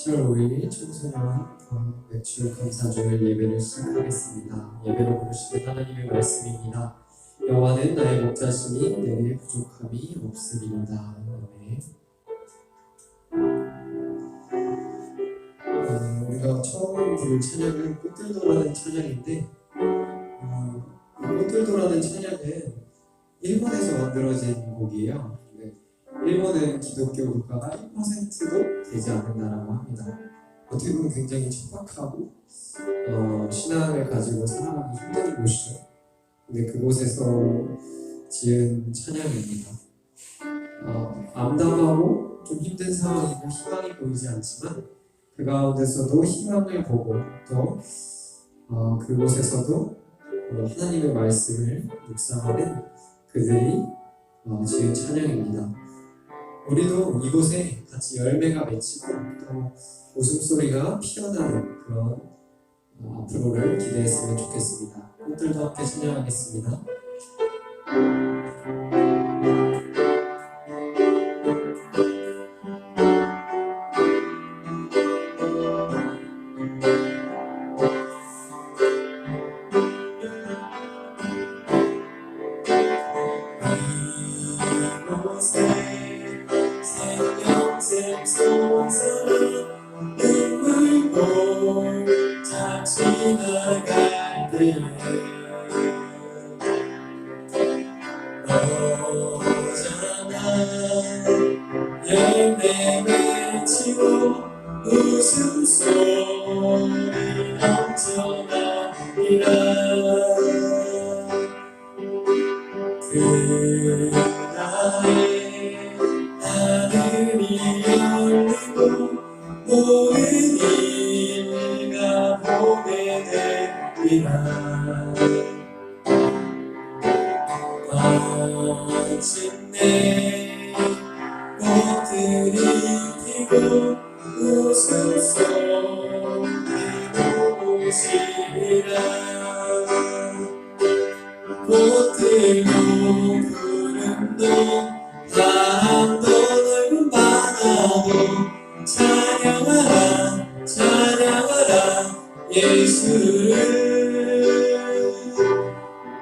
7월 5일 청소년 외출 감사주일 예배를 시작하겠습니다. 예배로 부르시는 하나님의 말씀입니다. 여호와는 나의 목자시니 내게 부족함이 없으리로다. 아멘. 우리가 처음 부를 찬양은 꽃들도라는 찬양인데 이 꽃들도라는 찬양은 일본에서 만들어진 곡이에요. 일본은 기독교 국가가 1%도 되지 않는 나라고 합니다. 어떻게 보면 굉장히 척박하고 신앙을 가지고 살아가기 힘든 곳이죠. 근데 그곳에서 지은 찬양입니다. 암담하고 좀 힘든 상황이고 희망이 보이지 않지만 그 가운데서도 희망을 보고 또 그곳에서도 하나님의 말씀을 묵상하는 그들이 지은 찬양입니다. 우리도 이곳에 같이 열매가 맺히고 또 웃음소리가 피어나는 그런 앞으로를 기대했으면 좋겠습니다. 꽃들도 함께 찬양하겠습니다. 열매 맺히고 웃음소리 넘쳐나리라. 그날에 하늘이 열리고 모든 이가 보게 되리라. 마침내 꽃들이 피고 웃음소리 오시리라. 꽃들도 구름도 바람도 넓은 바다도 찬양하라 찬양하라 예수를.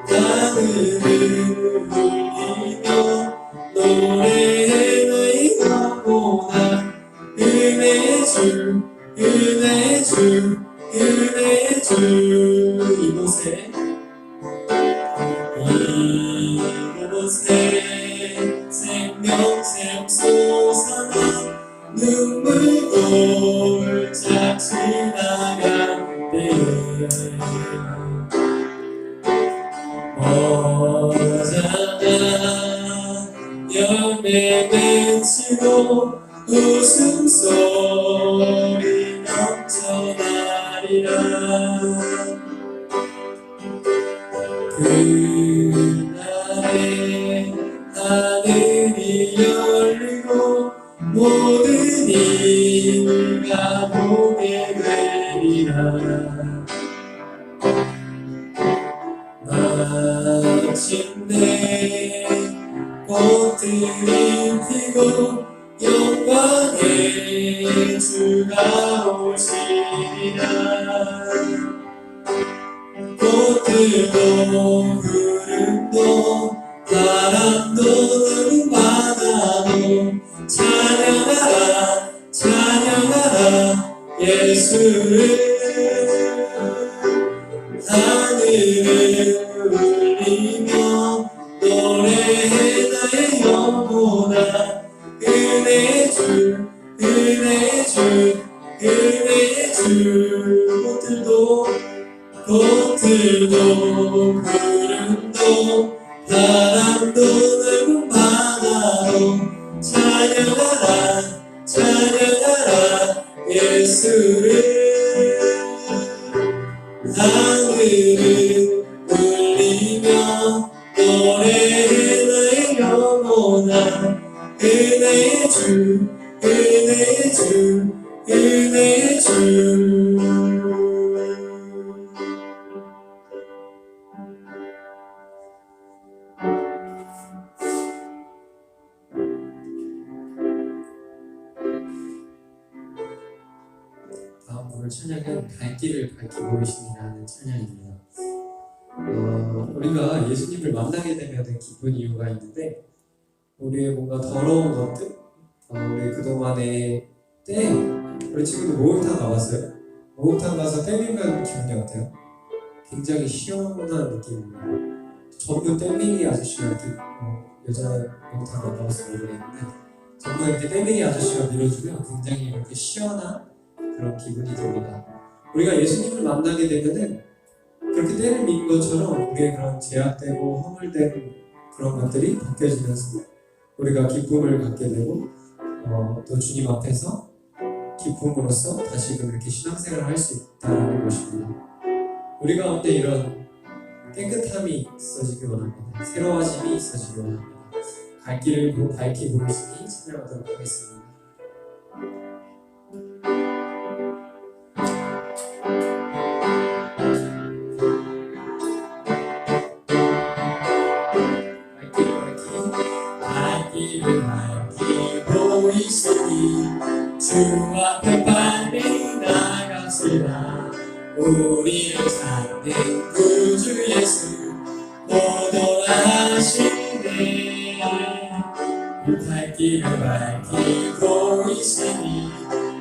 하늘을 울리며 노래해 너희 영혼아. 은혜의 주 은혜의 주 은혜의 주. 이곳에 생명샘 솟아나 눈물 골짝 지나간대. 어자나 열매 맺히고 웃음소리 넘쳐나리라. 그날에 하늘이 열리고 모든 이가 보게 되리라. 마침내 꽃들이 피고 영광의 주가 오시리라. 꽃들도 구름도 바람도 넓은 바다도 찬양하라 찬양하라 예수를. 하늘을 울리며 노래해 나의 영혼아. 은혜의 주 은혜의 주 은혜의 주. 꽃들도 구름도 바람도 넓은 바다도 찬양하라 찬양하라 예수를. 하늘을 울리며 노래해 나의 영혼아. 은혜의 주 은혜의 주 은혜의 주. 찬양은 갈 길을 밝히 보이시니라는 찬양입니다. 우리가 예수님을 만나게 되면 기쁜 이유가 있는데 우리의 뭔가 더러운 것들, 우리 그동안의 우리 친구들 목욕탕 가봤어요? 목욕탕 가서 떼밀면 기분이 어때요? 굉장히 시원한 느낌입니다. 전부 떼밀이 아저씨가 이렇게 여자 목욕탕 안 가봐서 모르겠는데 전부 이렇게 떼밀이 아저씨가 밀어주면 굉장히 이렇게 시원한 그런 기분이 듭니다. 우리가 예수님을 만나게 되면은 그렇게 때를 미는 것처럼 우리의 그런 제약되고 허물된 그런 것들이 벗겨지면서 우리가 기쁨을 갖게 되고 또 주님 앞에서 기쁨으로써 다시금 이렇게 신앙생활을 할 수 있다는 것입니다. 우리 가운데 이런 깨끗함이 있어지기 원합니다. 새로워짐이 있어지기 원합니다. 갈 길을 밝히 보이시니 찬양하도록 하겠습니다. 주 앞에 빨리 나갑시다. 우리를 찾는 구주 예수 또 돌아가시네. 갈 길을 밝히고 있으니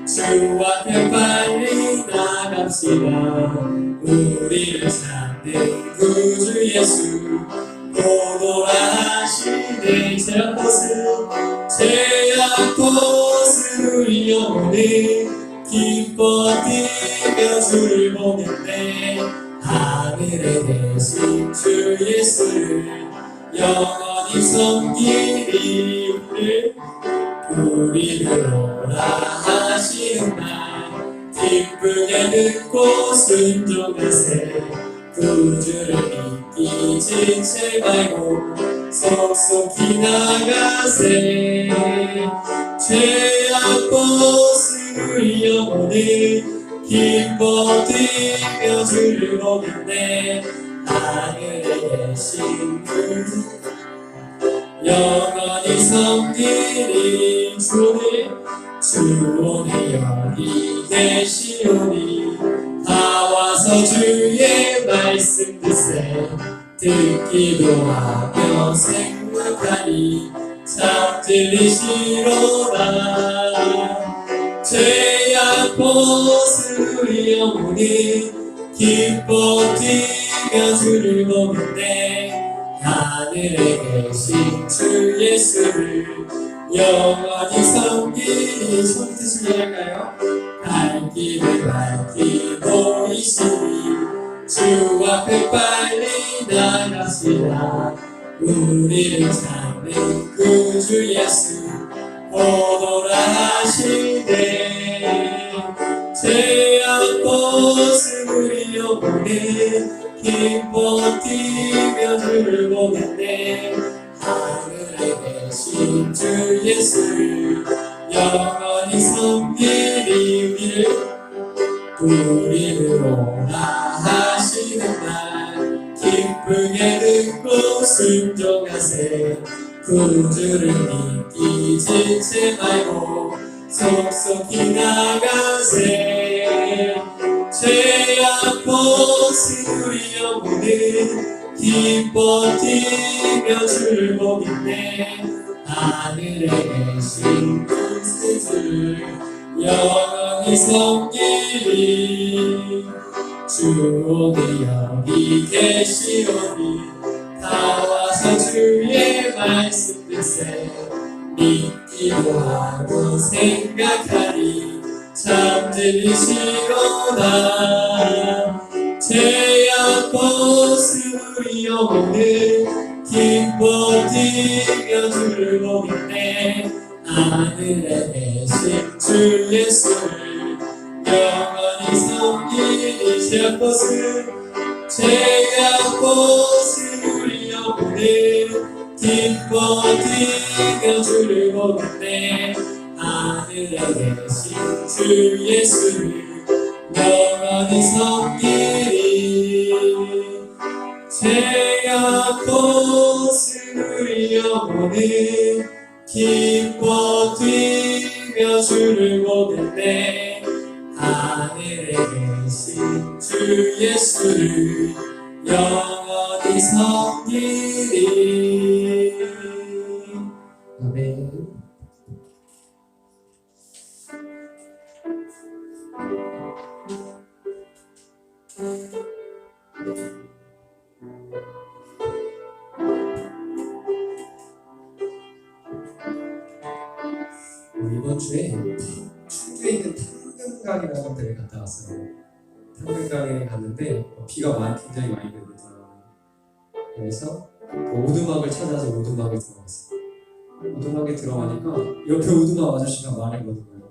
주 앞에 빨리 나갑시다. 우리를 찾는 구주 예수 또 돌아가시네. 제약꽃을 영혼이 기뻐 뛰며 주를 보겠네. 하늘에 계신 주 예수를 영원히 섬기리. 우리를 오라 하시는 말 기쁘게 듣고 순종하세. 구주를 믿기 지체 말고 속속히 나가세. 죄악벗을 영혼이 기뻐 뛰며 주를 보겠네. 하늘에 계신 구주 영원히 섬기리. 주 오늘 여기 계시오니 다 와서 주의 말씀 듣기도 하며 생각하니 참 들리시로다. 죄악 벗을 영혼이 기뻐 뛰며 주를 보는데 하늘에 계신 주 예수를 영원히 섬기니. 처음 시작할까요? 갈 길을 밝히 보이시니 주 앞에 빨리 나갑시다. 우리를 찾는 구주 예수 오돌아하시네. 죄악 벗을 영혼이 기뻐 뛰며 주를 보겠네. 하늘에 계신 주 예수를 영원히 섬기리. 우리를 오라 하시는 말 기쁘게 듣고 순종하세. 구주를 믿기 지체 말고 속속히 나가세. 죄악 벗을 영혼은 기뻐 뛰며 주를 보겠네. 하늘에 계신 구주를 영원히 섬기리. 주 오늘 여기 계시오니 다 와서 주의 말씀 듣세. 믿기도 하고 생각하니 참 들리시로다. 죄악 벗을 영혼은 기뻐 뛰며 주를 보겠네. 하늘에 계신 주 예수를 영원히 섬기니. 죄악 벗을 영혼은 기뻐 뛰며 주를 보겠네. 하늘에 계신 주 예수를 영원히 섬기리. 죄악 벗을 영혼은 기뻐 뛰며 주를 보겠네. 하늘에 계신 주 예수를 영원히 섬기리. 아멘. 이번 주에 충주에 있는 탕금강이라는 데를 갔다 왔어요. 탕금강에 갔는데 비가 굉장히 많이 내리더라고요. 그래서 오두막을 찾아서 오두막에 들어갔어요. 오두막에 들어가니까 옆에 오두막 아저씨가 말했거든요.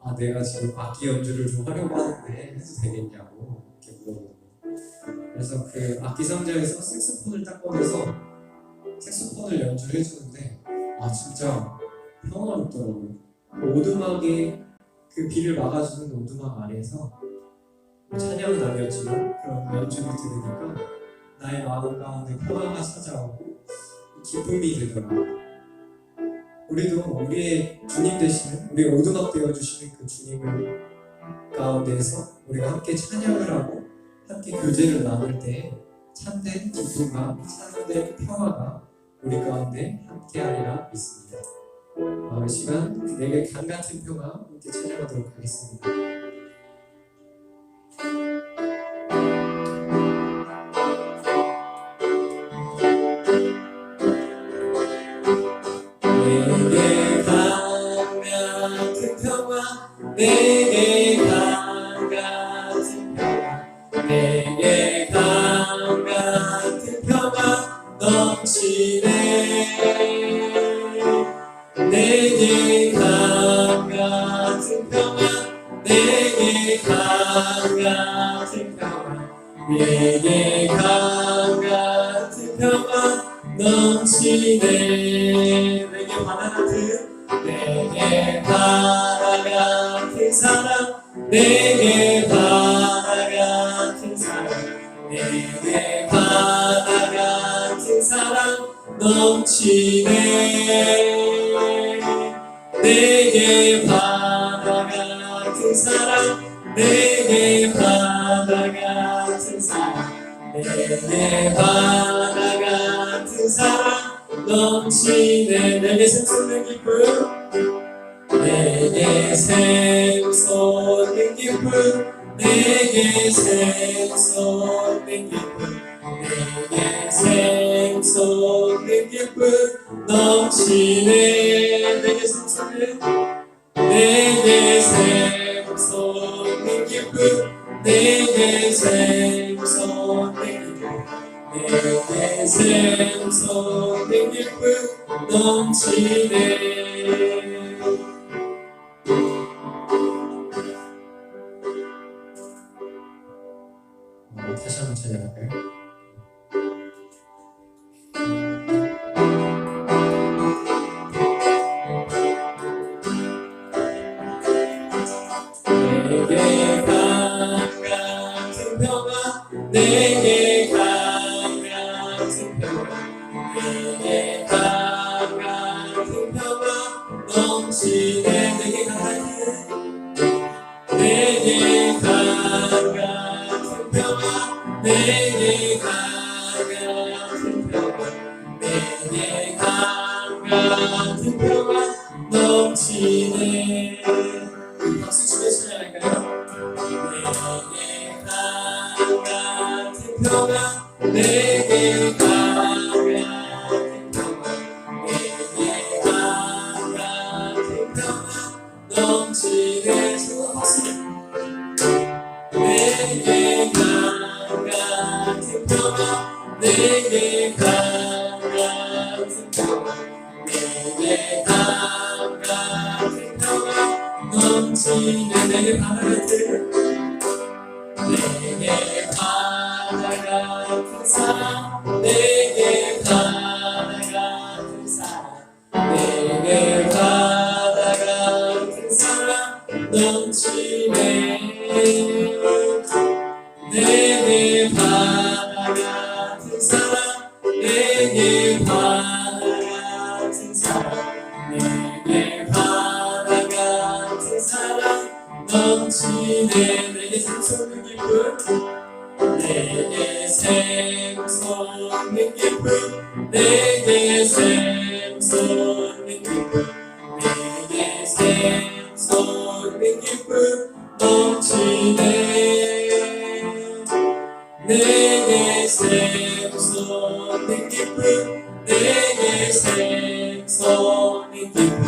아, 내가 지금 악기 연주를 좀 하려고 하는데 해도 되겠냐고 이렇게 물어보거든요. 그래서 그 악기 상자에서 색소폰을 딱 꺼내서 색소폰을 연주를 해주는데 진짜 평화롭더라고요. 오두막에 그 비를 막아주는 오두막 아래에서 찬양은 아니었지만 그런 연주를 들으니까 나의 마음 가운데 평화가 찾아오고 기쁨이 되더라고요. 우리도 우리의 주님 되시는, 우리 오두막 되어주시는 그 주님을 가운데에서 우리가 함께 찬양을 하고 함께 교제를 나눌 때 참된 기쁨과 참된 평화가 우리 가운데 함께하리라 믿습니다. 이 시간 내게 강같은 평화 함께 찬양하도록 하겠습니다. 내게 강같은 평화, 내게 강같은 평화, 내게 강같은 평화 넘치네. 내게 강같은 평화, 내게 강같은 평화, 내게 강같은 평화 넘치네. 내게 바다 같은, 내게 바다 같은 사랑, 내게 바다 같은 사랑, 내게 바다 같은 사랑 넘치네. 내게 바다 같은 사랑, 내게 바다 같은 사랑, 내게 바다 같은 사랑 넘치네. 내게 샘솟는 기쁨, 내게 샘솟는 기쁨, 내게 샘솟는 기쁨, 내게 샘솟는 기쁨 넘치네. 내게 샘솟는, 내게 샘솟는 기쁨, 내게 샘솟는 기쁨, 내게 샘솟는 기쁨 넘치네. 다시 한번 찬양할까요? 내게 강같은 평화, 내게 강같은 평화, 내게 강같은 평화 넘치네. 내게 강같은, 내게 강같은 평화, 내게 강같은 평화, 내게 강같은 평화 넘치네. 박수 치며 찬양할까요? 내게 강같은 평화, 내게 강같은 평화, 내게 강같은 평화 넘치네. 주와 박수. 내게 강같은 평화, 내게 강같은 평화, 내게 강같은 평화 넘치네. 내게 바다 같은, 내게 바다 같은 사랑, 내게 바다 같은 사랑, 내게 바다 같은 사랑 넘치네. 내게 바다 같은 사랑, 내게 바다 같은 사랑, 내게 바다 같은 사랑 넘치네 내게 샘솟는 기쁨 내게 샘솟는 기쁨 내게 샘솟는 기쁨 내게 샘솟는 기쁨 넘치네 내게 샘솟는 기쁨 내게 샘솟는 기쁨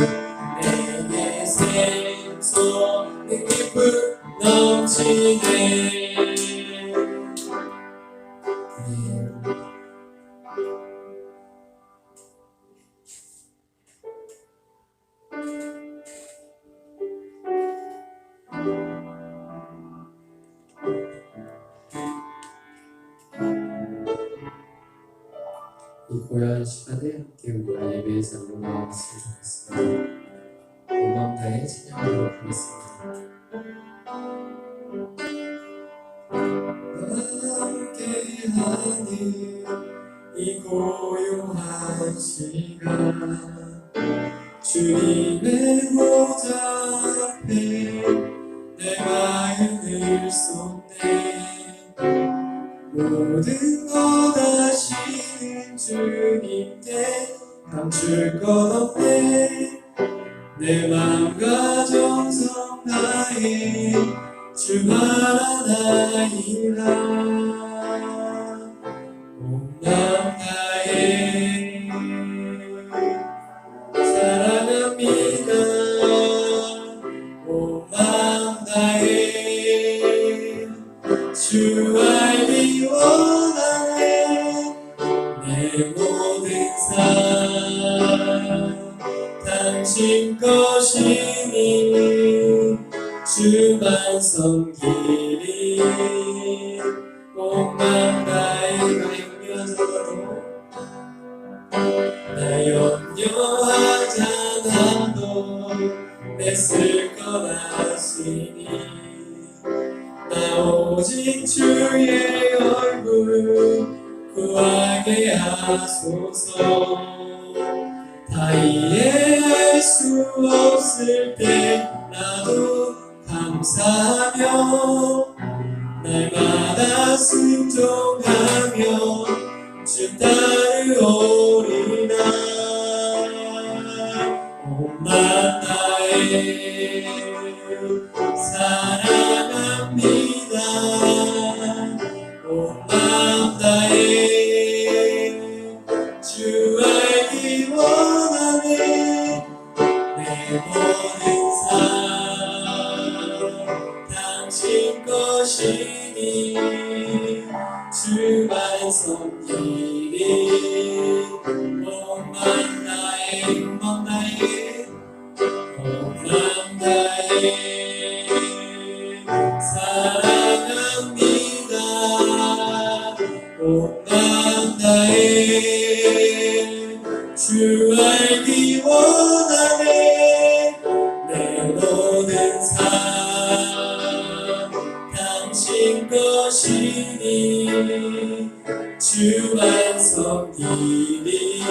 내게 샘솟는 기쁨 넘치네 이 고요한 시간에 함께 우리가 예배의 자리로 나왔으면 좋겠습니다. 온 마음 다해 찬양하도록 하겠습니다. 함께하는 이 고요한 시간 주님의 보좌 앞에 내 마음을 쏟네 모든 것 아시는 주님께 감출 것 없네 내 마음과 정성 다해 주 바라나이다 온 마음 다해 사랑합니다 온 마음 다해 주 알기 원하네 내 모든 삶 당신 것이니 주만 섬기리 온 마음 다해 나 염려하잖아도 애쓸 것 아시니 나 오직 주의 얼굴 구하게 하소서 다 이해할 수 없을 때 나도 감사하며 날마다 순종하며 주 따르오리라 온 마음 다해 사랑합니다 온 마음 다해 주 알기 원하네 내 모든 삶 당신 것이니 주만 섬기리 온 마음 다해 온 마음 다해 온 마음 다해 사랑합니다 온 마음 다해 주 알기 원하네 내 모든 삶 당신 것이니 주만 섬기리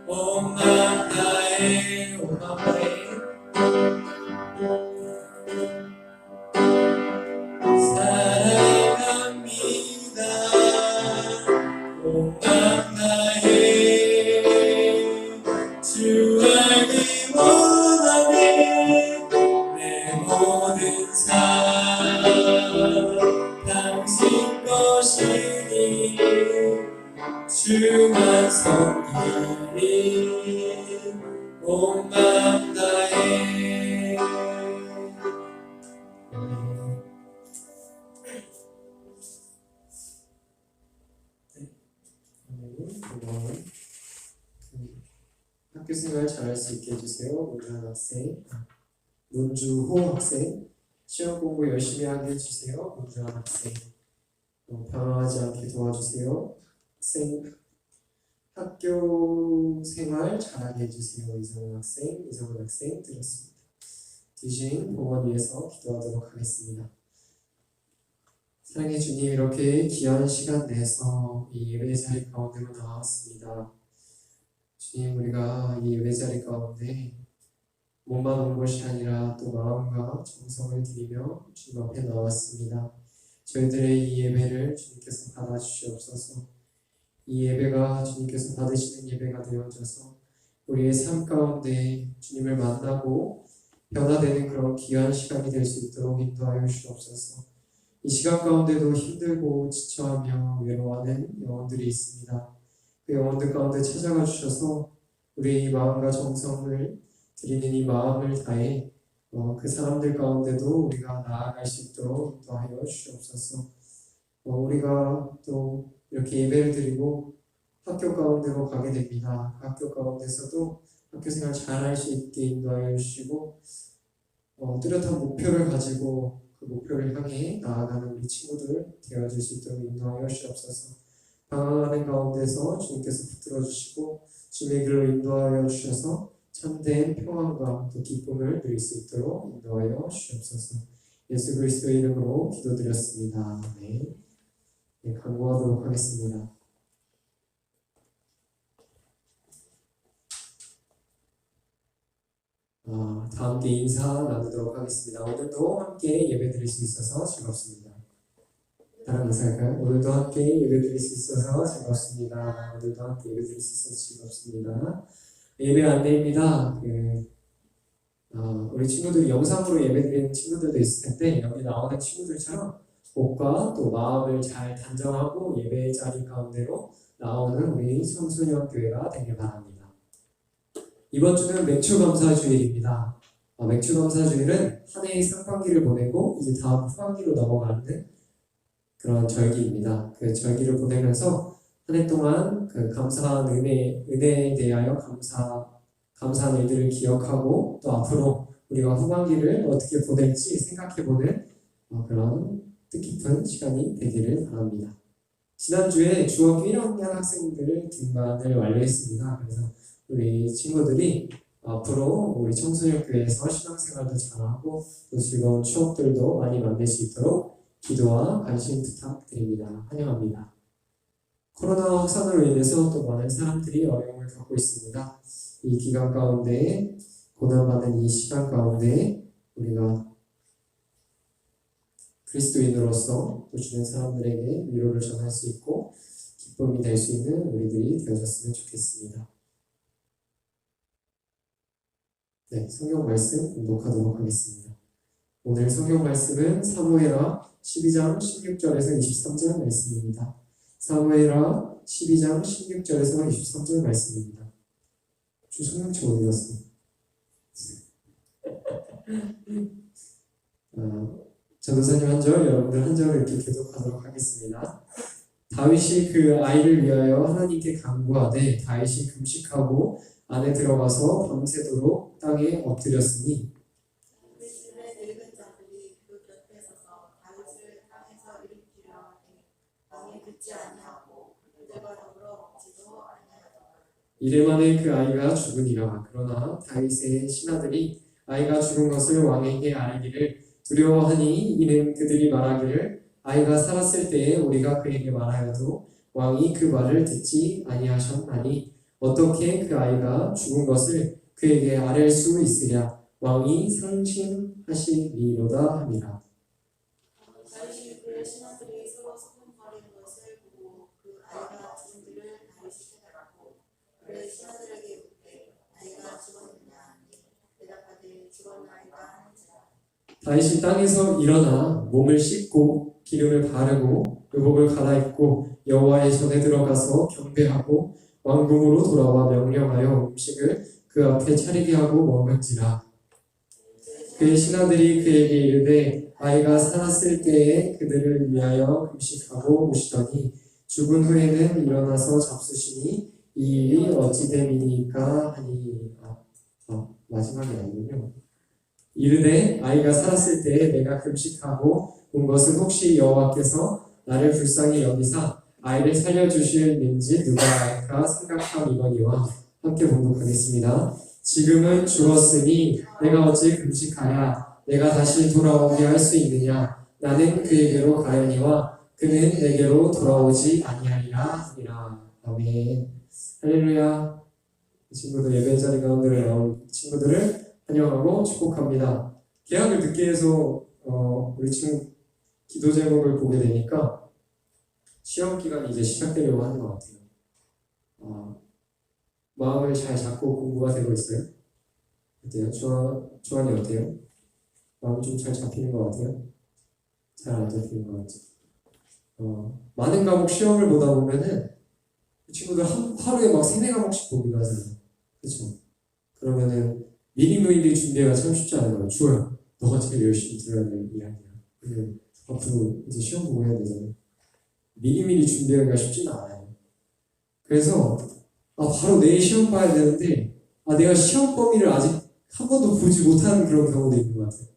온 마음 다해 온 마음 다해 사랑합니다 온 마음 다해 주 알기 원하네 내 모든 삶 당신 것이니 주만 섬기리 온 마음 다해 학교 생활 잘할 수 있게 해주세요. 문주한 학생, 문주호 학생, 시험 공부 열심히 하게 해주세요. 문주한 학생, 방황하지 않게 도와주세요. 학생, 학교 생활 잘하게 해주세요. 이성훈 학생 들었습니다. 뒤진 봉헌 위해서 기도하도록 하겠습니다. 사랑해 주님, 이렇게 귀한 시간 내서 이 예배 자리 가운데로 나왔습니다. 주님, 우리가 이 예배 자리 가운데 몸만 온 것이 아니라 또 마음과 정성을 들이며 주님 앞에 나왔습니다. 저희들의 이 예배를 주님께서 받아주시옵소서. 이 예배가 주님께서 받으시는 예배가 되어져서 우리의 삶 가운데 주님을 만나고 변화되는 그런 귀한 시간이 될 수 있도록 인도하여 주시옵소서. 이 시간 가운데도 힘들고 지쳐하며 외로워하는 영혼들이 있습니다. 그 영혼들 가운데 찾아가 주셔서 우리의 이 마음과 정성을 드리는 이 마음을 다해 그 사람들 가운데도 우리가 나아갈 수 있도록 인도하여 주시옵소서. 우리가 또 이렇게 예배를 드리고 학교 가운데로 가게 됩니다. 학교 가운데서도 학교 생활 잘 할 수 있게 인도하여 주시고 뚜렷한 목표를 가지고 그 목표를 향해 나아가는 우리 친구들 되어줄 수 있도록 인도하여 주시옵소서. 방황하는 가운데서 주님께서 붙들어 주시고 주님의 길로 인도하여 주셔서 참된 평안과 또 기쁨을 누릴 수 있도록 인도하여 주시옵소서. 예수 그리스도의 이름으로 기도드렸습니다. 아멘. 네, 간구하도록 하겠습니다. 다 함께 인사 나누도록 하겠습니다. 오늘도 함께 예배 드릴 수 있어서 즐겁습니다. 다른 인사할까요? 오늘도 함께 예배 드릴 수 있어서 즐겁습니다. 오늘도 함께 예배 드릴 수 있어서 즐겁습니다. 예배 안내입니다. 우리 친구들 영상으로 예배 드리는 친구들도 있을 텐데 여기 나오는 친구들처럼 옷과 또 마음을 잘 단정하고 예배 자리 가운데로 나오는 우리 청소년 교회가 되길 바랍니다. 이번 주는 맥주감사주일입니다. 맥주감사주일은 한 해의 상반기를 보내고 이제 다음 후반기로 넘어가는 그런 절기입니다. 그 절기를 보내면서 한 해 동안 그 감사한 은혜에 대하여 감사한 일들을 기억하고 또 앞으로 우리가 후반기를 어떻게 보낼지 생각해보는 그런 뜻깊은 시간이 되기를 바랍니다. 지난주에 중학교 1학년 학생들 등반을 완료했습니다. 그래서 우리 친구들이 앞으로 우리 청소년 교회에서 신앙생활도 잘하고 또 즐거운 추억들도 많이 만들 수 있도록 기도와 관심 부탁드립니다. 환영합니다. 코로나 확산으로 인해서 또 많은 사람들이 어려움을 겪고 있습니다. 이 기간 가운데 고난받는 이 시간 가운데 우리가 그리스도인으로서 또 주변 사람들에게 위로를 전할 수 있고 기쁨이 될 수 있는 우리들이 되어졌으면 좋겠습니다. 네, 성경 말씀 공독하도록 하겠습니다. 오늘 성경 말씀은 사무엘하 12장 16절에서 23절 말씀입니다. 사무엘하 12장 16절에서 23절 말씀입니다. 성경책 어디 갔어? 전도사님 한 절, 여러분들 한 절을 이렇게 교독하도록 하겠습니다. 다윗이 그 아이를 위하여 하나님께 간구하되 다윗이 금식하고 안에 들어가서 밤새도록 땅에 엎드렸으니 그들의 늙은 자들이 그 곁에 서서 다윗을 땅에서 일으키려 하되 왕이 듣지 아니하고 그들과 더불어 먹지도 아니하더라. 이래 만에 그 아이가 죽으니라. 그러나 다윗의 신하들이 아이가 죽은 것을 왕에게 알리기를 두려워하니 이는 그들이 말하기를 아이가 살았을 때에 우리가 그에게 말하여도 왕이 그 말을 듣지 아니하셨나니 어떻게 그 아이가 죽은 것을 그에게 아뢰 수 있으랴. 왕이 상심하시리로다 함이라. 다윗이 그의 신하들이 서로 소문거리는 것을 보고 그 아이가 죽은 줄을 다윗이 깨달았고 그의 신하들에게 묻되 아이가 죽었느냐 하니 대답하되 죽었나이다 하는지라. 다윗이 땅에서 일어나 몸을 씻고 기름을 바르고 의복을 갈아입고 여호와의 전에 들어가서 경배하고 왕궁으로 돌아와 명령하여 음식을 그 앞에 차리게 하고 먹은지라. 그의 신하들이 그에게 이르되 아이가 살았을 때에 그들을 위하여 금식하고 오시더니 죽은 후에는 일어나서 잡수시니 이 일이 어찌 됨이니까 하니. 마지막이 아니군요. 이르되 아이가 살았을 때에 내가 금식하고 온 것은 혹시 여호와께서 나를 불쌍히 여기사 아이를 살려주실는지 누가 알까 생각함이거니와. 함께 봉독하겠습니다. 지금은 죽었으니 내가 어찌 금식하랴. 내가 다시 돌아오게 할 수 있느냐. 나는 그에게로 가려니와 그는 내게로 돌아오지 아니하리라 하니라. 아멘. 할렐루야. 친구들 예배 자리 가운데 나온 친구들을 환영하고 축복합니다. 개학을 늦게 해서 우리 친구 기도 제목을 보게 되니까 시험 기간이 이제 시작되려고 하는 것 같아요. 마음을 잘 잡고 공부가 되고 있어요? 어때요? 주환이 어때요? 마음이 좀 잘 잡히는 것 같아요? 잘 안 잡히는 것 같죠? 많은 과목 시험을 보다 보면은 그 친구들 하루에 막 3-4과목씩 보기도 하잖아요. 그렇죠? 그러면은 미리미리 준비가 참 쉽지 않은 거예요. 주호야, 너가 제일 열심히 들어야 되는 이야기야. 그리고 앞으로 이제 시험 보고 해야 되잖아요. 미리미리 준비하기가 쉽지는 않아요. 그래서 바로 내일 시험 봐야 되는데 내가 시험 범위를 아직 한 번도 보지 못하는 그런 경우도 있는 것 같아요.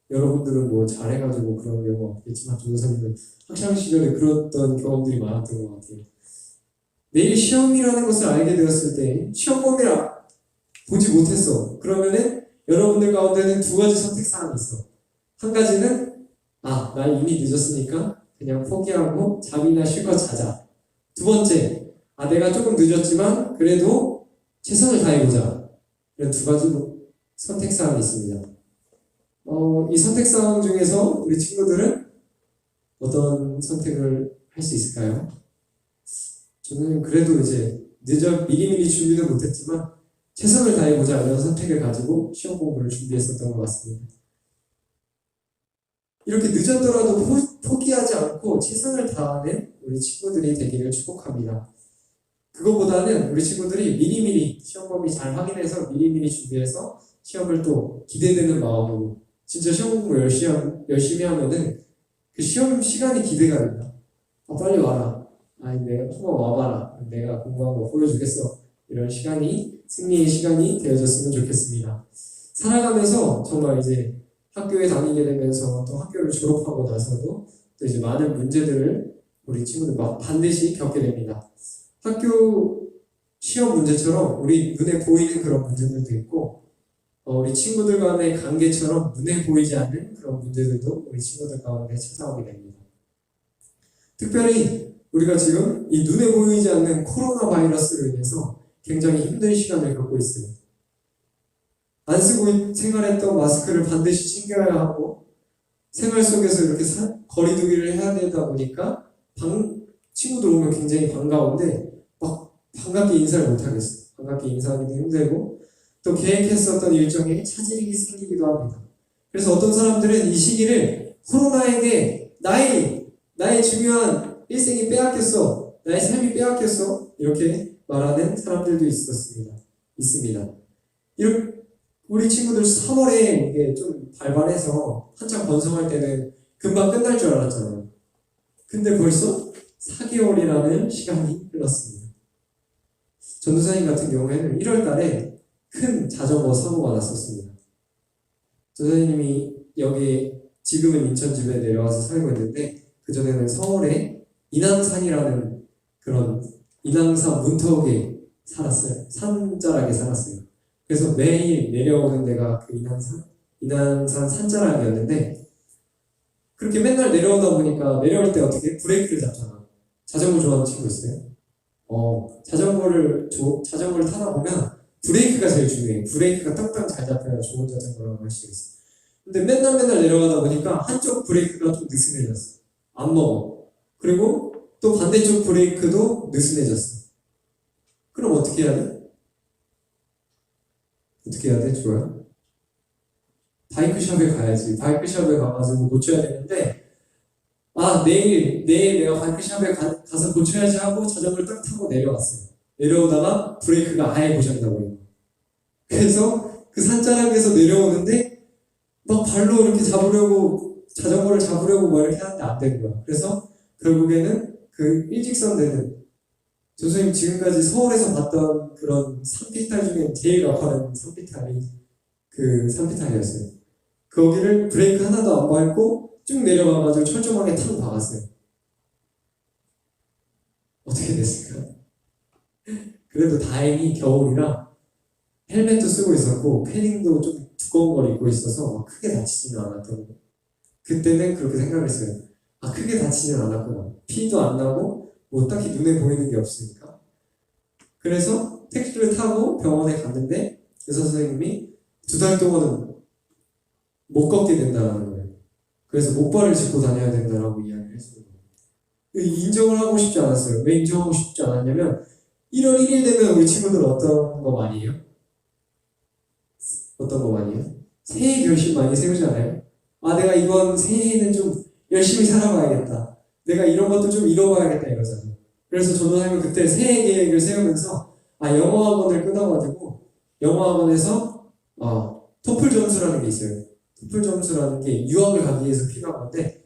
여러분들은 뭐 잘해가지고 그런 경우가 없겠지만 조교사님은 학창 시절에 그랬던 경험들이 많았던 것 같아요. 내일 시험이라는 것을 알게 되었을 때 시험 범위를 보지 못했어. 그러면은 여러분들 가운데는 2가지 선택사항이 있어. 한 가지는 나 이미 늦었으니까 그냥 포기하고 잠이나 쉬고 자자. 2번째, 내가 조금 늦었지만 그래도 최선을 다해보자. 이런 2가지 선택사항이 있습니다. 이 선택사항 중에서 우리 친구들은 어떤 선택을 할 수 있을까요? 저는 그래도 이제 미리미리 준비는 못했지만 최선을 다해보자 이런 선택을 가지고 시험 공부를 준비했었던 것 같습니다. 이렇게 늦었더라도 포기하지 않고 최선을 다하는 우리 친구들이 되기를 축복합니다. 그거보다는 우리 친구들이 미리미리 시험 범위 잘 확인해서 미리미리 준비해서 시험을 또 기대되는 마음으로 진짜 시험 공부 열심히 하면은 그 시험 시간이 기대가 된다. 빨리 와라. 내가 한번 와봐라. 내가 공부한 거 보여주겠어. 이런 시간이 승리의 시간이 되어졌으면 좋겠습니다. 살아가면서 정말 이제 학교에 다니게 되면서 또 학교를 졸업하고 나서도 또 이제 많은 문제들을 우리 친구들 반드시 겪게 됩니다. 학교 시험 문제처럼 우리 눈에 보이는 그런 문제들도 있고 우리 친구들 간의 관계처럼 눈에 보이지 않는 그런 문제들도 우리 친구들 가운데 찾아오게 됩니다. 특별히 우리가 지금 이 눈에 보이지 않는 코로나 바이러스로 인해서 굉장히 힘든 시간을 겪고 있어요. 안 쓰고 생활했던 마스크를 반드시 챙겨야 하고 생활 속에서 이렇게 거리두기를 해야 되다 보니까 친구들 오면 굉장히 반가운데 막 반갑게 인사를 못 하겠어요. 반갑게 인사하기도 힘들고 또 계획했었던 일정에 차질이 생기기도 합니다. 그래서 어떤 사람들은 이 시기를 코로나에게 나의 중요한 일생이 빼앗겼어, 나의 삶이 빼앗겼어 이렇게 말하는 사람들도 있습니다. 우리 친구들 3월에 이게 좀 발발해서 한창 번성할 때는 금방 끝날 줄 알았잖아요. 근데 벌써 4개월이라는 시간이 흘렀습니다. 전도사님 같은 경우에는 1월 달에 큰 자전거 사고가 났었습니다. 전도사님이 여기 지금은 인천 집에 내려와서 살고 있는데 그전에는 서울에 인왕산이라는 그런 인왕산 문턱에 살았어요. 산자락에 살았어요. 그래서 매일 내려오는 데가 그 인왕산 산자락이었는데 그렇게 맨날 내려오다 보니까 내려올 때 어떻게 브레이크를 잡잖아. 자전거 좋아하는 친구 있어요? 자전거를 타다 보면 브레이크가 제일 중요해. 브레이크가 딱딱 잘 잡혀야 좋은 자전거라고 할 수 있어. 근데 맨날 내려가다 보니까 한쪽 브레이크가 좀 느슨해졌어. 안 먹어. 그리고 또 반대쪽 브레이크도 느슨해졌어. 그럼 어떻게 해야 돼? 어떻게 해야 돼? 좋아요? 바이크샵에 가야지. 바이크샵에 가가지고 고쳐야 되는데 내일 내가 바이크샵에 가서 고쳐야지 하고 자전거를 딱 타고 내려왔어요. 내려오다가 브레이크가 아예 고장나고 있는 거예요. 그래서 그 산자락에서 내려오는데 막 발로 이렇게 자전거를 잡으려고 뭐 이렇게 하는데 안 되는 거야. 그래서 결국에는 그 일직선 되는 조선님 지금까지 서울에서 봤던 그런 산비탈 중에 제일 가파른 산비탈이 그 산비탈이었어요. 거기를 브레이크 하나도 안 밟고 쭉 내려가가지고 철조망에 탁 박았어요. 어떻게 됐을까? 그래도 다행히 겨울이라 헬멧도 쓰고 있었고 패딩도 좀 두꺼운 걸 입고 있어서 크게 다치지는 않았던 거예요. 그때는 그렇게 생각했어요. 크게 다치지는 않았구나. 피도 안 나고 뭐 딱히 눈에 보이는 게 없으니까. 그래서 택시를 타고 병원에 갔는데 의사 선생님이 2달 동안은 못 걷게 된다는 거예요. 그래서 목발을 짚고 다녀야 된다라고 이야기를 했어요. 인정을 하고 싶지 않았어요. 왜 인정하고 싶지 않았냐면 1월 1일 되면 우리 친구들 어떤 거 많이 해요? 어떤 거 많이 해요? 새해 결심 많이 세우잖아요. 아, 내가 이번 새해에는 좀 열심히 살아봐야겠다. 내가 이런 것도 좀 이뤄봐야겠다 이러잖아요. 그래서 전도사님은 그때 새해 계획을 세우면서 영어학원을 끊어가지고 영어학원에서 토플 점수라는 게 있어요. 토플 점수라는 게 유학을 가기 위해서 필요한 건데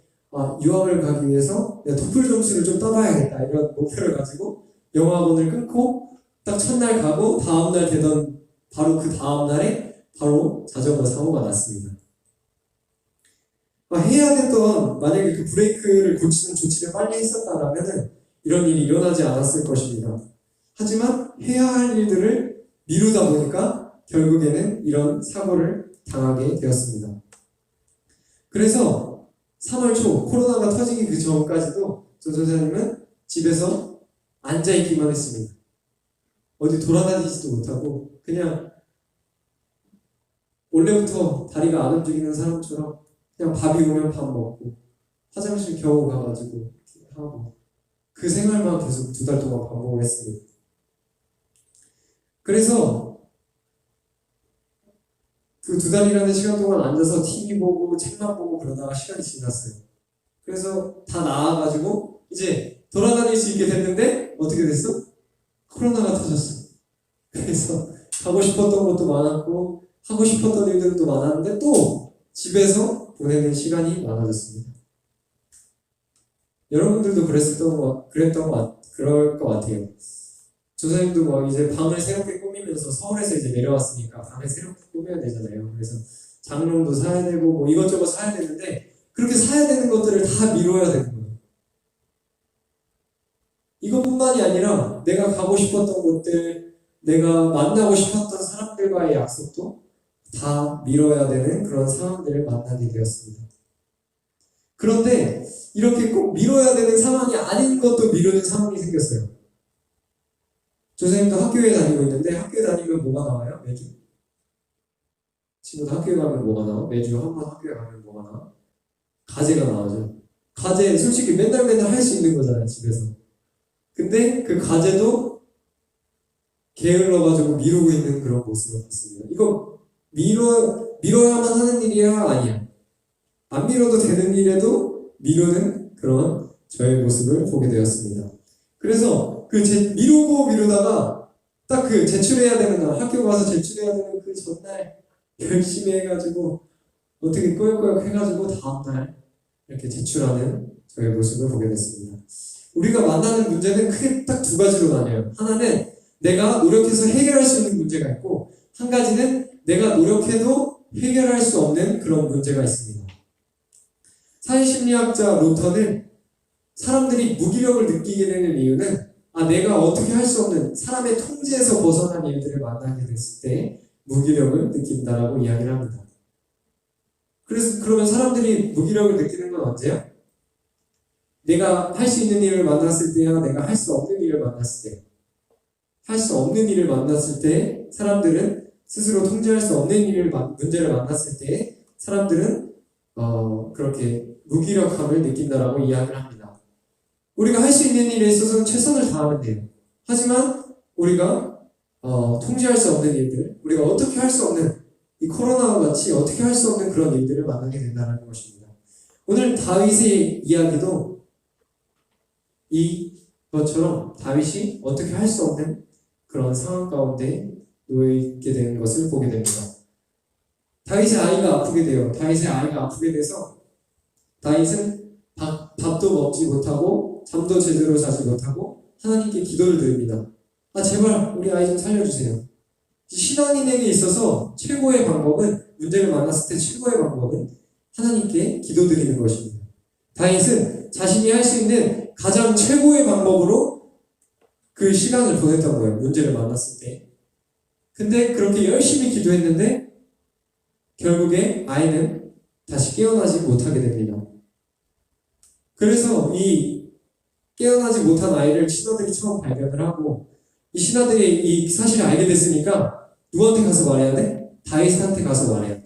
유학을 가기 위해서 내가 토플 점수를 좀 따봐야겠다 이런 목표를 가지고 영어학원을 끊고 딱 첫날 가고 다음날 되던 바로 그 다음날에 바로 자전거 사고가 났습니다. 해야 됐던 만약에 그 브레이크를 고치는 조치를 빨리 했었다라면은 이런 일이 일어나지 않았을 것입니다. 하지만 해야 할 일들을 미루다 보니까 결국에는 이런 사고를 당하게 되었습니다. 그래서 3월 초 코로나가 터지기 그 전까지도 전도사님은 집에서 앉아있기만 했습니다. 어디 돌아다니지도 못하고 그냥 원래부터 다리가 안 움직이는 사람처럼 그냥 밥이 오면 밥 먹고 화장실 겨우 가가지고 하고 그 생활만 계속 2달 동안 반복을 했습니다. 그래서 그 2달이라는 시간 동안 앉아서 TV 보고 책만 보고 그러다가 시간이 지났어요. 그래서 다 나아가지고 이제 돌아다닐 수 있게 됐는데 어떻게 됐어? 코로나가 터졌어. 그래서 가고 싶었던 것도 많았고 하고 싶었던 일들도 많았는데 또 집에서 보내는 시간이 많아졌습니다. 여러분들도 그럴 것 같아요. 조사님도 막 이제 방을 새롭게 꾸미면서 서울에서 이제 내려왔으니까 방을 새롭게 꾸며야 되잖아요. 그래서 장롱도 사야 되고 뭐 이것저것 사야 되는데 그렇게 사야 되는 것들을 다 미뤄야 되는 거예요. 이것뿐만이 아니라 내가 가고 싶었던 곳들, 내가 만나고 싶었던 사람들과의 약속도 다 미뤄야 되는 그런 상황들을 만나게 되었습니다. 그런데 이렇게 꼭 미뤄야 되는 상황이 아닌 것도 미루는 상황이 생겼어요. 조사님도 학교에 다니고 있는데 학교에 다니면 뭐가 나와요? 매주? 친구도 학교에 가면 뭐가 나와? 매주 한 번 학교에 가면 뭐가 나와? 과제가 나오죠. 과제 솔직히 맨날 할 수 있는 거잖아요, 집에서. 근데 그 과제도 게을러가지고 미루고 있는 그런 모습을 봤습니다. 이거 미뤄야만 하는 일이야? 아니야. 안 미뤄도 되는 일에도 미루는 그런 저의 모습을 보게 되었습니다. 그래서 미루다가 딱 그 제출해야 되는 날, 학교 가서 제출해야 되는 그 전날 열심히 해가지고 어떻게 꾸역꾸역 해가지고 다음날 이렇게 제출하는 저의 모습을 보게 됐습니다. 우리가 만나는 문제는 크게 딱 2가지로 나뉘어요. 하나는 내가 노력해서 해결할 수 있는 문제가 있고 한 가지는 내가 노력해도 해결할 수 없는 그런 문제가 있습니다. 사회심리학자 로턴은 사람들이 무기력을 느끼게 되는 이유는 내가 어떻게 할 수 없는 사람의 통제에서 벗어난 일들을 만나게 됐을 때 무기력을 느낀다라고 이야기를 합니다. 그러면 사람들이 무기력을 느끼는 건 언제야? 내가 할 수 있는 일을 만났을 때야, 내가 할 수 없는 일을 만났을 때. 할 수 없는 일을 만났을 때 사람들은 스스로 통제할 수 없는 문제를 만났을 때 사람들은 그렇게 무기력함을 느낀다라고 이야기를 합니다. 우리가 할 수 있는 일에 있어서는 최선을 다하면 돼요. 하지만 우리가 통제할 수 없는 일들, 우리가 어떻게 할 수 없는 이 코로나와 같이 어떻게 할 수 없는 그런 일들을 만나게 된다는 것입니다. 오늘 다윗의 이야기도 이것처럼 다윗이 어떻게 할 수 없는 그런 상황 가운데 놓여있게 되는 것을 보게 됩니다. 다윗의 아이가 아프게 돼요. 다윗의 아이가 아프게 돼서 다윗은 밥도 먹지 못하고 잠도 제대로 자지 못하고 하나님께 기도를 드립니다. 제발 우리 아이 좀 살려주세요. 신앙인에게 있어서 최고의 방법은, 문제를 만났을 때 최고의 방법은 하나님께 기도드리는 것입니다. 다윗은 자신이 할 수 있는 가장 최고의 방법으로 그 시간을 보냈던 거예요. 문제를 만났을 때. 근데 그렇게 열심히 기도했는데 결국에 아이는 다시 깨어나지 못하게 됩니다. 그래서 이 깨어나지 못한 아이를 신하들이 처음 발견을 하고 이 신하들이 이 사실을 알게 됐으니까 누구한테 가서 말해야 돼? 다윗한테 가서 말해요.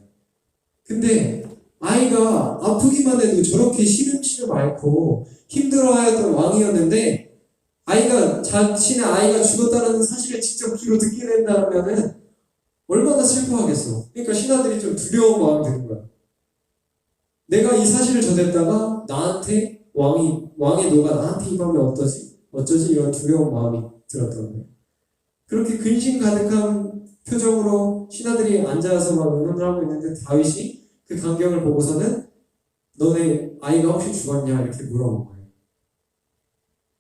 근데 아이가 아프기만 해도 저렇게 시름시름 앓고 힘들어하였던 왕이었는데 자신의 아이가 죽었다는 사실을 직접 귀로 듣게 된다면은 얼마나 슬퍼하겠어. 그러니까 신하들이 좀 두려운 마음이 드는 거야. 내가 이 사실을 전했다가 나한테 왕의 노가 나한테 임하면 어쩌지 이런 두려운 마음이 들었던 거예요. 그렇게 근심 가득한 표정으로 신하들이 앉아서 막 의논을 하고 있는데 다윗이 그 광경을 보고서는 너네 아이가 혹시 죽었냐 이렇게 물어본 거예요.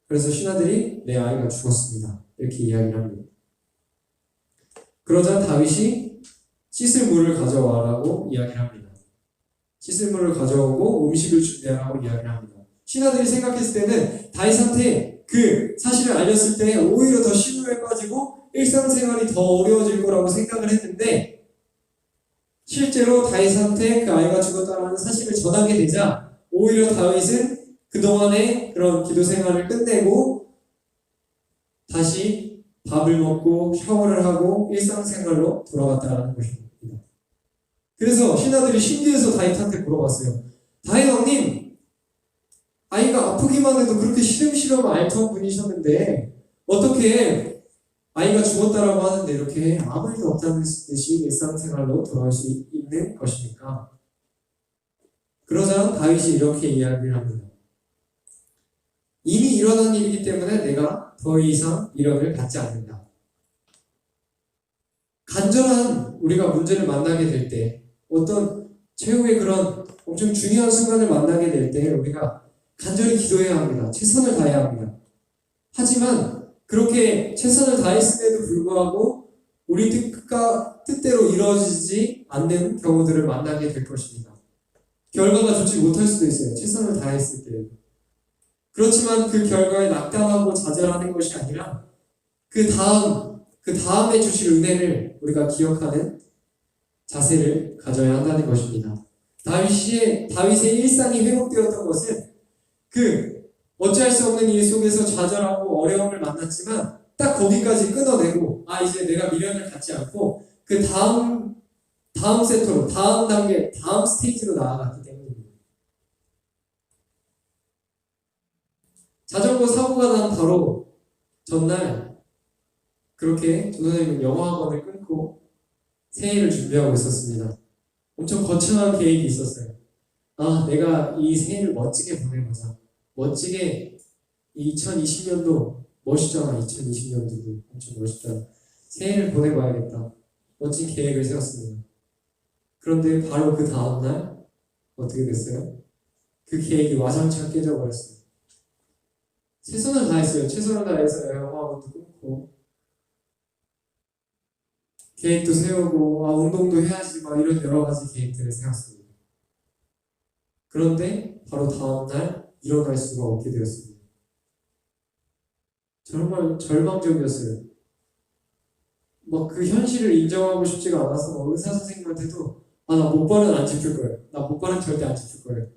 그래서 신하들이 내 아이가 죽었습니다 이렇게 이야기를 합니다. 그러자 다윗이 씻을 물을 가져와라고 이야기를 합니다. 씻을 물을 가져오고 음식을 준비하라고 이야기를 합니다. 신하들이 생각했을 때는 다윗한테 그 사실을 알렸을 때 오히려 더 시름에 빠지고 일상생활이 더 어려워질 거라고 생각을 했는데 실제로 다윗한테 그 아이가 죽었다는 사실을 전하게 되자 오히려 다윗은 그동안의 그런 기도 생활을 끝내고 다시 밥을 먹고 샤워를 하고 일상생활로 돌아갔다는 것입니다. 그래서 신하들이 신기해서 다윗한테 물어봤어요. 다윗 왕님, 아이가 아프기만 해도 그렇게 시름시름 앓던 분이셨는데 어떻게 아이가 죽었다라고 하는데 이렇게 아무 일도 없다는 듯이 일상생활로 돌아올 수 있는 것입니까? 그러자 다윗이 이렇게 이야기를 합니다. 이미 일어난 일이기 때문에 내가 더 이상 미련을 갖지 않는다. 간절한 우리가 문제를 만나게 될 때, 어떤 최후의 그런 엄청 중요한 순간을 만나게 될 때 우리가 간절히 기도해야 합니다. 최선을 다해야 합니다. 하지만 그렇게 최선을 다했음에도 불구하고 우리 뜻대로 이루어지지 않는 경우들을 만나게 될 것입니다. 결과가 좋지 못할 수도 있어요. 최선을 다했을 때. 그렇지만 그 결과에 낙담하고 좌절하는 것이 아니라 그 다음에 주실 은혜를 우리가 기억하는 자세를 가져야 한다는 것입니다. 다윗의 일상이 회복되었던 것은 어찌할 수 없는 일 속에서 좌절하고 어려움을 만났지만 딱 거기까지 끊어내고 이제 내가 미련을 갖지 않고 그 다음 세트로 다음 단계 다음 스테이지로 나아갔기 때문입니다. 자전거 사고가 난 바로 전날 그렇게 조선생님은 영어학원을 끊고 새해를 준비하고 있었습니다. 엄청 거창한 계획이 있었어요. 내가 이 새해를 멋지게 보내보자. 멋지게 2020년도 멋있잖아. 2020년도도 엄청 멋있잖아. 새해를 보내봐야겠다. 멋진 계획을 세웠습니다. 그런데 바로 그 다음날 어떻게 됐어요? 그 계획이 와장창 깨져버렸어요. 최선을 다했어요. 최선을 다해서 영어학원도 끊고 계획도 세우고 운동도 해야지 이런 여러 가지 계획들을 세웠습니다. 그런데 바로 다음날 일어날 수가 없게 되었습니다. 정말 절망적이었어요. 그 현실을 인정하고 싶지가 않아서 의사 선생님한테도 나 목발은 안 짚을 거예요. 나 목발은 절대 안 짚을 거예요.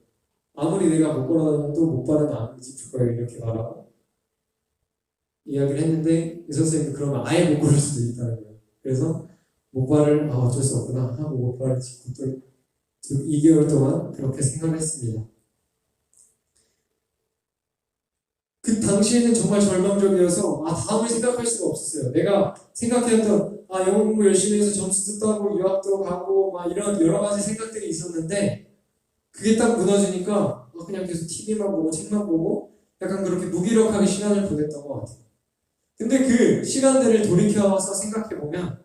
아무리 내가 못 걸어다녀도 목발은 안 짚을 거예요. 이렇게 말하고 이야기를 했는데 의사 선생님이 그러면 아예 못 걸을 수도 있다는 거예요. 그래서 목발을 어쩔 수 없구나 하고 목발을 짚고 또 2개월 동안 그렇게 생활했습니다. 그 당시에는 정말 절망적이어서 다음을 생각할 수가 없었어요. 내가 생각했던 영어 공부 열심히 해서 점수도 따고 유학도 가고 이런 여러 가지 생각들이 있었는데 그게 딱 무너지니까 그냥 계속 TV만 보고 책만 보고 약간 그렇게 무기력하게 시간을 보냈던 것 같아요. 근데 그 시간들을 돌이켜서 생각해보면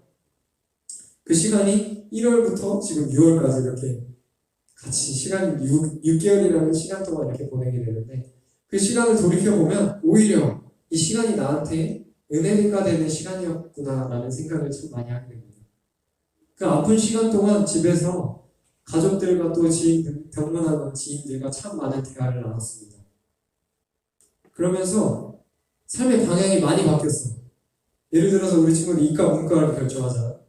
그 시간이 1월부터 지금 6월까지 이렇게 같이 시간 6개월이라는 시간 동안 이렇게 보내게 되는데 그 시간을 돌이켜보면 오히려 이 시간이 나한테 은혜가 되는 시간이었구나라는 생각을 참 많이 하게 됩니다. 그 아픈 시간 동안 집에서 가족들과 또 병문안 지인들과 참 많은 대화를 나눴습니다. 그러면서 삶의 방향이 많이 바뀌었어. 예를 들어서 우리 친구는 이과 문과를 결정하잖아.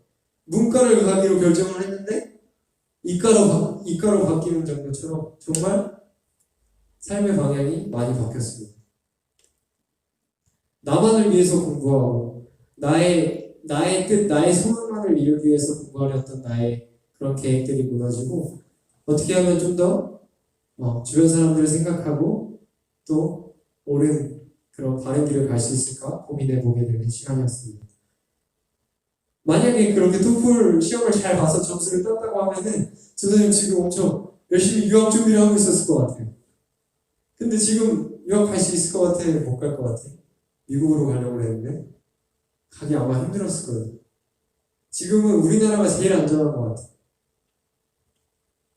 문과를 가기로 결정을 했는데 이과로 바뀌는 정도처럼 정말 삶의 방향이 많이 바뀌었습니다. 나만을 위해서 공부하고 나의 나의 뜻, 나의 소망만을 이루기 위해서 공부하려던 나의 그런 계획들이 무너지고 어떻게 하면 좀 더 주변 사람들을 생각하고 또 옳은 그런 바른 길을 갈 수 있을까 고민해 보게 되는 시간이었습니다. 만약에 그렇게 토플 시험을 잘 봐서 점수를 땄다고 하면은 저는 지금 엄청 열심히 유학 준비를 하고 있었을 것 같아요. 근데 지금 유학 갈 수 있을 것 같아? 못 갈 것 같아? 미국으로 가려고 했는데 가기 아마 힘들었을 거예요. 지금은 우리나라가 제일 안전한 것 같아요.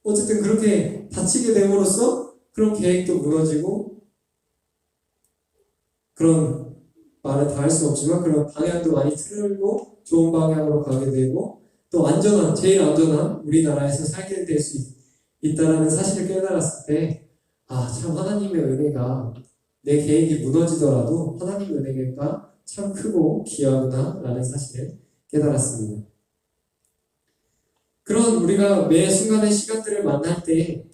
어쨌든 그렇게 다치게 됨으로써 그런 계획도 무너지고 그런 말은 다 할 수 없지만 그런 방향도 많이 틀고 좋은 방향으로 가게 되고 또 안전한, 제일 안전한 우리나라에서 살게 될 수 있다라는 사실을 깨달았을 때 아, 참 하나님의 은혜가 내 계획이 무너지더라도 하나님의 은혜가 참 크고 귀하구나 라는 사실을 깨달았습니다. 그런 우리가 매 순간의 시간들을 만날 때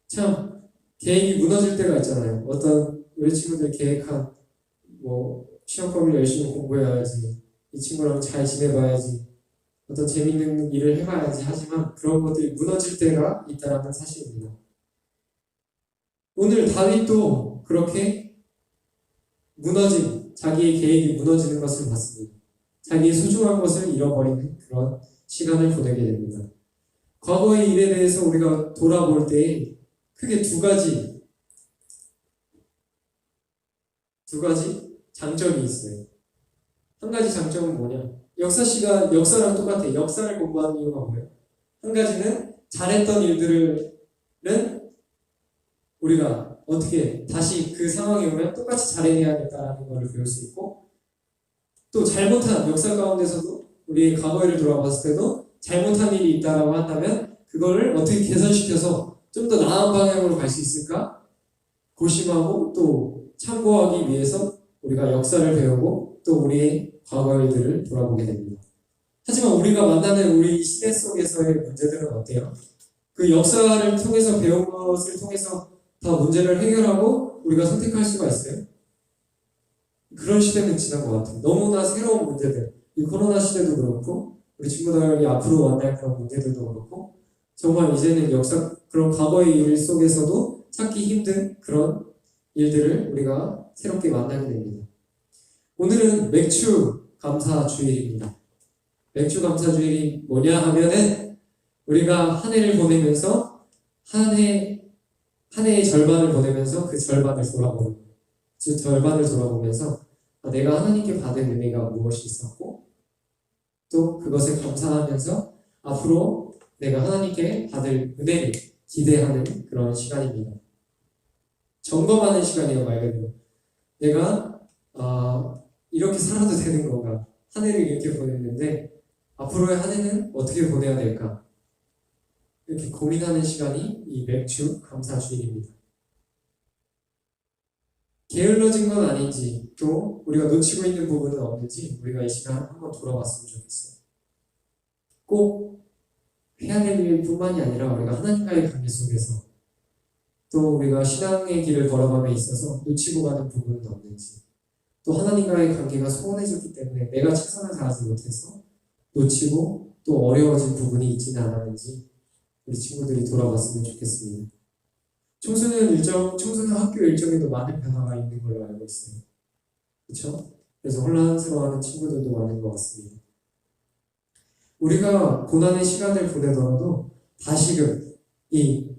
참 계획이 무너질 때가 있잖아요. 어떤 우리 친구들 계획한 시험 범위를 열심히 공부해야지, 이 친구랑 잘 지내봐야지, 어떤 재밌는 일을 해봐야지 하지만 그런 것들이 무너질 때가 있다는 사실입니다. 오늘 다윗도 그렇게 자기의 계획이 무너지는 것을 봤습니다. 자기의 소중한 것을 잃어버리는 그런 시간을 보내게 됩니다. 과거의 일에 대해서 우리가 돌아볼 때 크게 두 가지 장점이 있어요. 한 가지 장점은 뭐냐? 역사랑 똑같아요. 역사를 공부하는 이유가 뭐예요? 한 가지는 잘했던 일들은 우리가 어떻게 다시 그 상황에 오면 똑같이 잘해내야겠다라는 것을 배울 수 있고 또 잘못한 역사 가운데서도 우리의 과거를 돌아봤을 때도 잘못한 일이 있다라고 한다면 그거를 어떻게 개선시켜서 좀 더 나은 방향으로 갈 수 있을까? 고심하고 또 참고하기 위해서 우리가 역사를 배우고 또 우리의 과거 일들을 돌아보게 됩니다. 하지만 우리가 만나는 우리 시대 속에서의 문제들은 어때요? 그 역사를 통해서 배운 것을 통해서 다 문제를 해결하고 우리가 선택할 수가 있어요? 그런 시대는 지난 것 같아요. 너무나 새로운 문제들, 이 코로나 시대도 그렇고 우리 친구들이 앞으로 만날 그런 문제들도 그렇고 정말 이제는 그런 과거의 일 속에서도 찾기 힘든 그런 일들을 우리가 새롭게 만나게 됩니다. 오늘은 맥주 감사 주일입니다. 맥주 감사 주일이 뭐냐 하면은 우리가 한 해를 보내면서 한 해의 절반을 보내면서 그 절반을 돌아보면서 내가 하나님께 받은 은혜가 무엇이 있었고 또 그것을 감사하면서 앞으로 내가 하나님께 받을 은혜를 기대하는 그런 시간입니다. 점검하는 시간이에요, 말 그대로. 내가 이렇게 살아도 되는 건가? 한 해를 이렇게 보냈는데 앞으로의 한 해는 어떻게 보내야 될까? 이렇게 고민하는 시간이 이 맥주 감사 주일입니다. 게을러진 건 아닌지 또 우리가 놓치고 있는 부분은 없는지 우리가 이 시간 한번 돌아봤으면 좋겠어요. 꼭 해야 될 일뿐만이 아니라 우리가 하나님과의 관계 속에서 또 우리가 신앙의 길을 걸어감에 있어서 놓치고 가는 부분은 없는지 또 하나님과의 관계가 소원해졌기 때문에 내가 최선을 다하지 못해서 놓치고 또 어려워진 부분이 있지는 않았는지 우리 친구들이 돌아봤으면 좋겠습니다. 청소년 학교 일정에도 많은 변화가 있는 걸로 알고 있어요. 그렇죠? 그래서 혼란스러워하는 친구들도 많은 것 같습니다. 우리가 고난의 시간을 보내더라도 다시금 이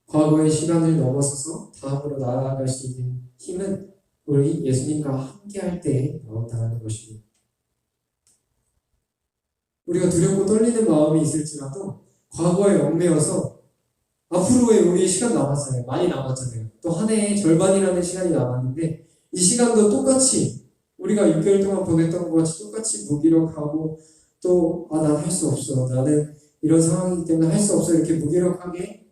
과거의 시간을 넘어서서 다음으로 나아갈 수 있는 힘은 우리 예수님과 함께할 때 나온다는 것입니다. 우리가 두렵고 떨리는 마음이 있을지라도 과거에 얽매여서 앞으로의 우리의 시간 남았잖아요. 많이 남았잖아요. 또 한 해의 절반이라는 시간이 남았는데 이 시간도 똑같이 우리가 6개월 동안 보냈던 것 같이 똑같이 무기력하고 또 난 할 수 없어. 나는 이런 상황이기 때문에 할 수 없어. 이렇게 무기력하게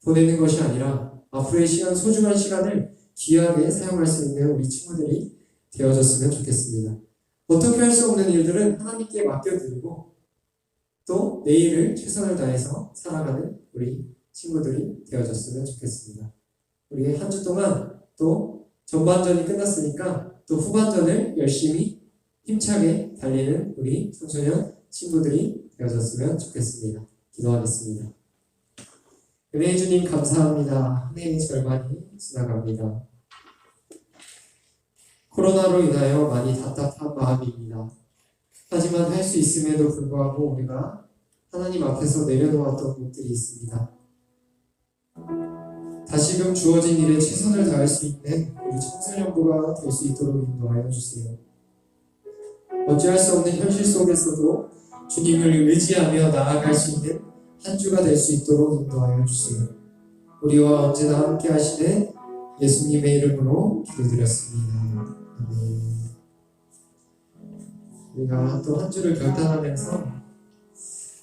보내는 것이 아니라 앞으로의 소중한 시간을 귀하게 사용할 수 있는 우리 친구들이 되어졌으면 좋겠습니다. 어떻게 할 수 없는 일들은 하나님께 맡겨드리고 또 내일을 최선을 다해서 살아가는 우리 친구들이 되어졌으면 좋겠습니다. 우리 한 주 동안 또 전반전이 끝났으니까 또 후반전을 열심히 힘차게 달리는 우리 청소년 친구들이 되어졌으면 좋겠습니다. 기도하겠습니다. 은혜의 주님 감사합니다. 한 해의 절반이 지나갑니다. 코로나로 인하여 많이 답답한 마음입니다. 하지만 할 수 있음에도 불구하고 우리가 하나님 앞에서 내려놓았던 것들이 있습니다. 다시금 주어진 일에 최선을 다할 수 있는 우리 청소년부가 될 수 있도록 인도하여 주세요. 어찌할 수 없는 현실 속에서도 주님을 의지하며 나아갈 수 있는 한 주가 될 수 있도록 인도하여 주세요. 우리와 언제나 함께 하시는 예수님의 이름으로 기도드렸습니다. 아멘. 우리가 또 한 주를 결단하면서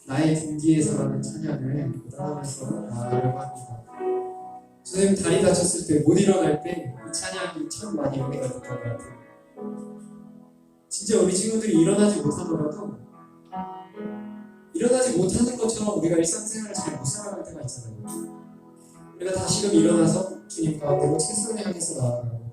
나의 등기에서라는 찬양을 결단하면서 나아가려고 합니다. 선생님 다리 다쳤을 때 못 일어날 때 이 찬양이 참 많이 은혜가 됐던 것 같아요. 진짜 우리 친구들이 일어나지 못하더라도 일어나지 못하는 것처럼 우리가 일상생활을 잘 못 살아갈 때가 있잖아요. 우리가 다시금 일어나서 주님 가운데로 최선을 향해서 나아가고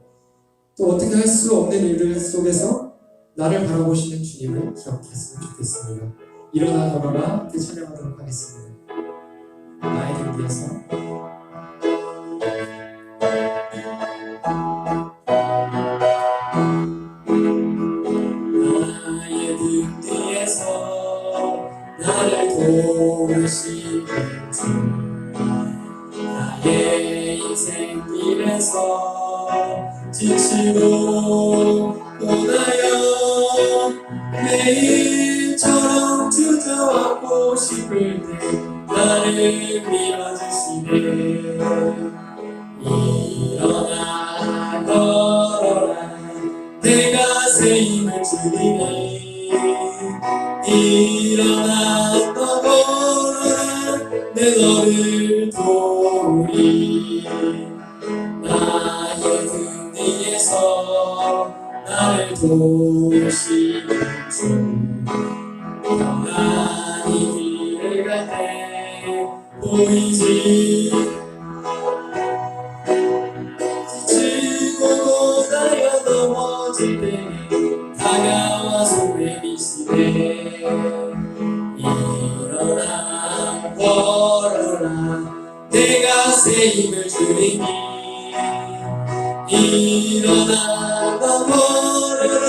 또 어떻게 할 수 없는 일들 속에서 나를 바라보시는 주님을 기억했으면 좋겠습니다. 일어나 걸어라 함께 찬양하도록 하겠습니다. 나의 등뒤에서 나의 등 뒤에서 나를 도우시는 주 나의 인생 길에서 지치고 떠나요 매일처럼 주저앉고 싶을 때 나를 밀어주시네 일어나 걸어라 내가 새 힘을 주리니 일어나 걸어라 내 너를 도우리 나의 등 뒤에서 나를 도우시는 주 평안히 길을 갈 때 보이지 지치고 고다여 넘어질 때 다가와서 내미시네 일어나 걸어라 내가 새 힘을 주리니 일어나 걸어라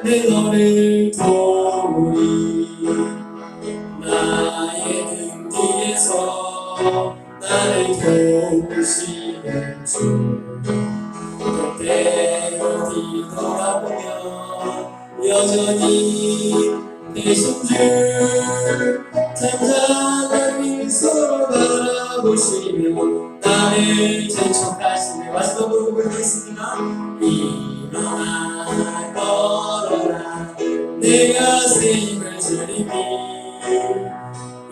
내 너를 도우리 나의 등 뒤에서 나를 도우시는 주 때때로 뒤돌아보면 여전히 계신 줄 잔잔한 미소로 바라보시며 나를 재촉하시네 마지막으로 고백하겠습니다. 일어나 걸어라 내가 새 힘을 주리니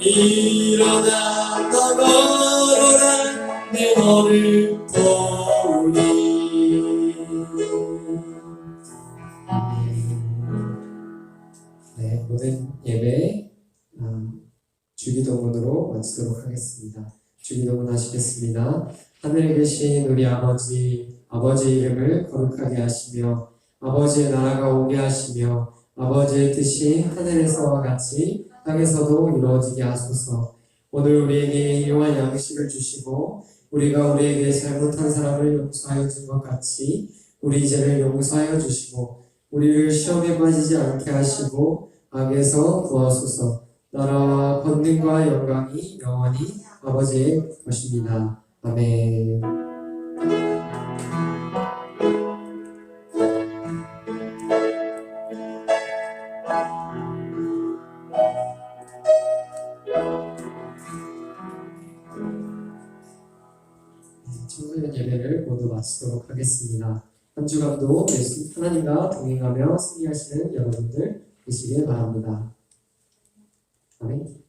일어나 걸어라 내 너를 도우리 네, 모든 예배 주기도문으로 마치도록 하겠습니다. 주기도문 하시겠습니다. 하늘에 계신 우리 아버지, 아버지의 이름을 거룩하게 하시며 아버지의 나라가 오게 하시며 아버지의 뜻이 하늘에서와 같이 땅에서도 이루어지게 하소서. 오늘 우리에게 일용할 양식을 주시고 우리가 우리에게 잘못한 사람을 용서하여 준 것 같이 우리 죄를 용서하여 주시고 우리를 시험에 빠지지 않게 하시고 악에서 구하소서. 나라와 권능과 영광이 영원히 아버지의 것입니다. 아멘. 청소년 예배를 모두 마치도록 하겠습니다. 한 주간도 예수 하나님과 동행하며 승리하시는 여러분들 되시길 바랍니다. 아멘.